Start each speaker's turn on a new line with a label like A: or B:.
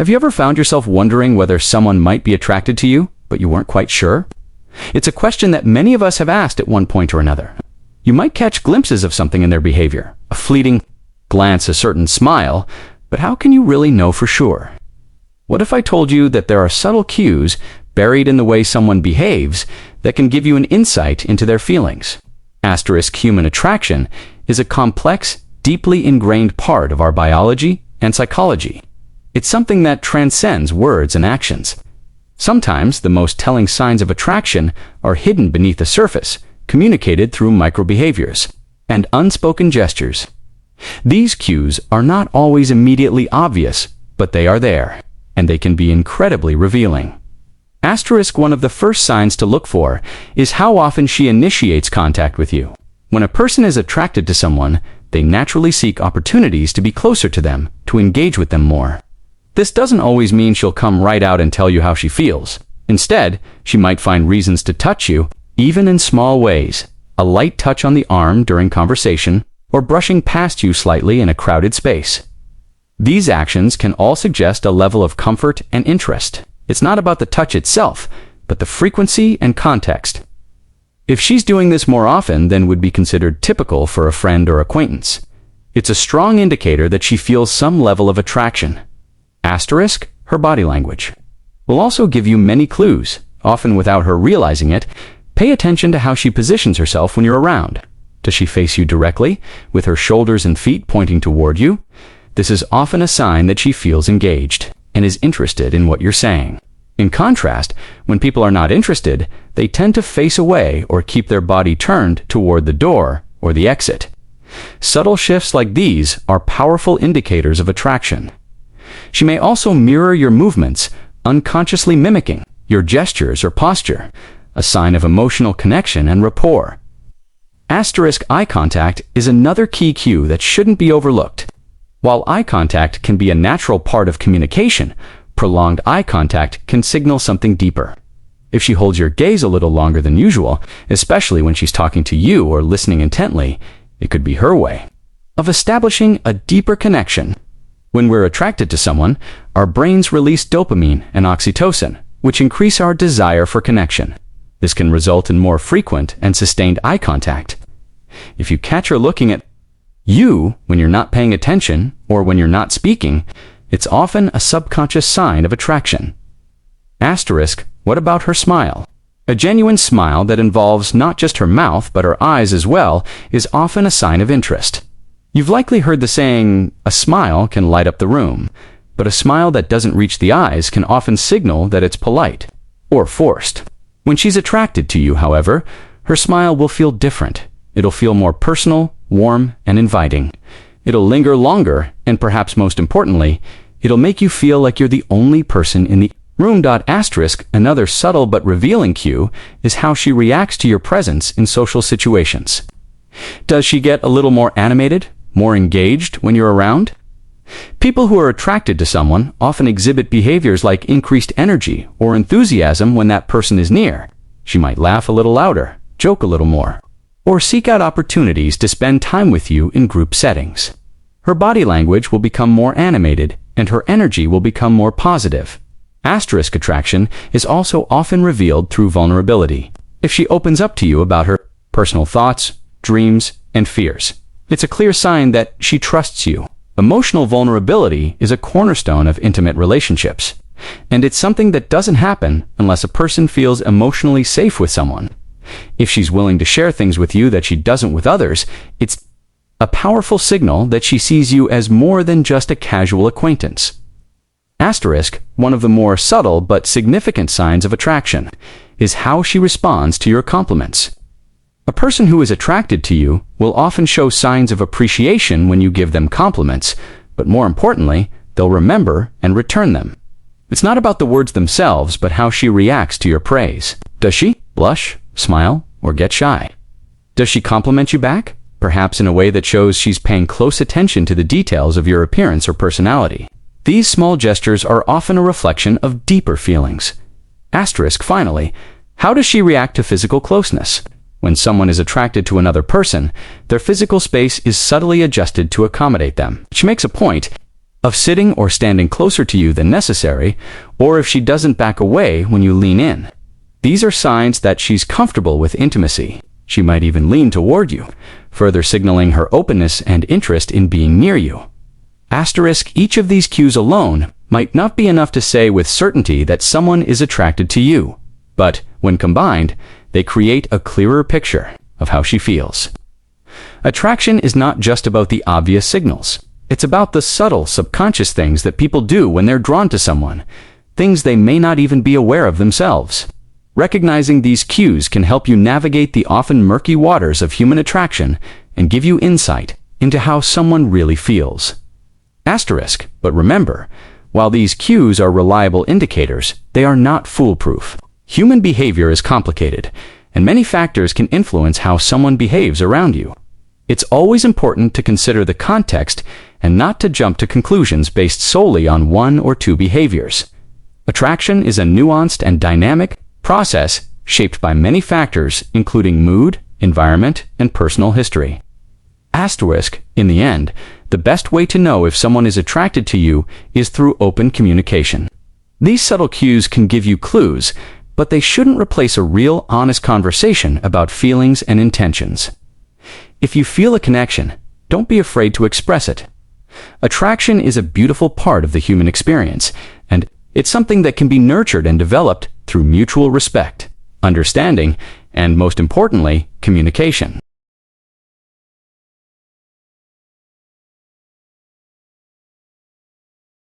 A: Have you ever found yourself wondering whether someone might be attracted to you, but you weren't quite sure? It's a question that many of us have asked at one point or another. You might catch glimpses of something in their behavior, a fleeting glance, a certain smile, but how can you really know for sure? What if I told you that there are subtle cues buried in the way someone behaves that can give you an insight into their feelings? Human attraction is a complex, deeply ingrained part of our biology and psychology. It's something that transcends words and actions. Sometimes the most telling signs of attraction are hidden beneath the surface, communicated through microbehaviors and unspoken gestures. These cues are not always immediately obvious, but they are there, and they can be incredibly revealing. One of the first signs to look for is how often she initiates contact with you. When a person is attracted to someone, they naturally seek opportunities to be closer to them, to engage with them more. This doesn't always mean she'll come right out and tell you how she feels. Instead, she might find reasons to touch you, even in small ways. A light touch on the arm during conversation, or brushing past you slightly in a crowded space. These actions can all suggest a level of comfort and interest. It's not about the touch itself, but the frequency and context. If she's doing this more often than would be considered typical for a friend or acquaintance, it's a strong indicator that she feels some level of attraction. Her body language will also give you many clues, often without her realizing it. Pay attention to how she positions herself when you're around. Does she face you directly, with her shoulders and feet pointing toward you? This is often a sign that she feels engaged and is interested in what you're saying. In contrast, when people are not interested, they tend to face away or keep their body turned toward the door or the exit. Subtle shifts like these are powerful indicators of attraction. She may also mirror your movements, unconsciously mimicking your gestures or posture, a sign of emotional connection and rapport. Eye contact is another key cue that shouldn't be overlooked. While eye contact can be a natural part of communication, prolonged eye contact can signal something deeper. If she holds your gaze a little longer than usual, especially when she's talking to you or listening intently, it could be her way of establishing a deeper connection. When we're attracted to someone, our brains release dopamine and oxytocin, which increase our desire for connection. This can result in more frequent and sustained eye contact. If you catch her looking at you when you're not paying attention or when you're not speaking, it's often a subconscious sign of attraction. What about her smile? A genuine smile that involves not just her mouth but her eyes as well is often a sign of interest. You've likely heard the saying, a smile can light up the room, but a smile that doesn't reach the eyes can often signal that it's polite or forced. When she's attracted to you, however, her smile will feel different. It'll feel more personal, warm, and inviting. It'll linger longer, and perhaps most importantly, it'll make you feel like you're the only person in the room. Another subtle but revealing cue is how she reacts to your presence in social situations. Does she get a little more animated, more engaged when you're around? People who are attracted to someone often exhibit behaviors like increased energy or enthusiasm when that person is near. She might laugh a little louder, joke a little more, or seek out opportunities to spend time with you in group settings. Her body language will become more animated, and her energy will become more positive. Attraction is also often revealed through vulnerability. If she opens up to you about her personal thoughts, dreams, and fears, it's a clear sign that she trusts you. Emotional vulnerability is a cornerstone of intimate relationships, and it's something that doesn't happen unless a person feels emotionally safe with someone. If she's willing to share things with you that she doesn't with others, it's a powerful signal that she sees you as more than just a casual acquaintance. One of the more subtle but significant signs of attraction is how she responds to your compliments. A person who is attracted to you will often show signs of appreciation when you give them compliments, but more importantly, they'll remember and return them. It's not about the words themselves, but how she reacts to your praise. Does she blush, smile, or get shy? Does she compliment you back, perhaps in a way that shows she's paying close attention to the details of your appearance or personality? These small gestures are often a reflection of deeper feelings. Finally, how does she react to physical closeness? When someone is attracted to another person, their physical space is subtly adjusted to accommodate them. She makes a point. of sitting or standing closer to you than necessary, or if she doesn't back away when you lean in. These are signs that she's comfortable with intimacy. She might even lean toward you, further signaling her openness and interest in being near you. Asterisk, each of these cues alone might not be enough to say with certainty that someone is attracted to you, but when combined, they create a clearer picture of how she feels. Attraction is not just about the obvious signals. It's about the subtle, subconscious things that people do when they're drawn to someone, things they may not even be aware of themselves. Recognizing these cues can help you navigate the often murky waters of human attraction and give you insight into how someone really feels. Asterisk, but remember, while these cues are reliable indicators, they are not foolproof. Human behavior is complicated, and many factors can influence how someone behaves around you. It's always important to consider the context and not to jump to conclusions based solely on one or two behaviors. Attraction is a nuanced and dynamic process shaped by many factors, including mood, environment, and personal history. Asterisk, in the end, the best way to know if someone is attracted to you is through open communication. These subtle cues can give you clues, but they shouldn't replace a real, honest conversation about feelings and intentions. If you feel a connection, don't be afraid to express it. Attraction is a beautiful part of the human experience, and it's something that can be nurtured and developed through mutual respect, understanding, and most importantly, communication.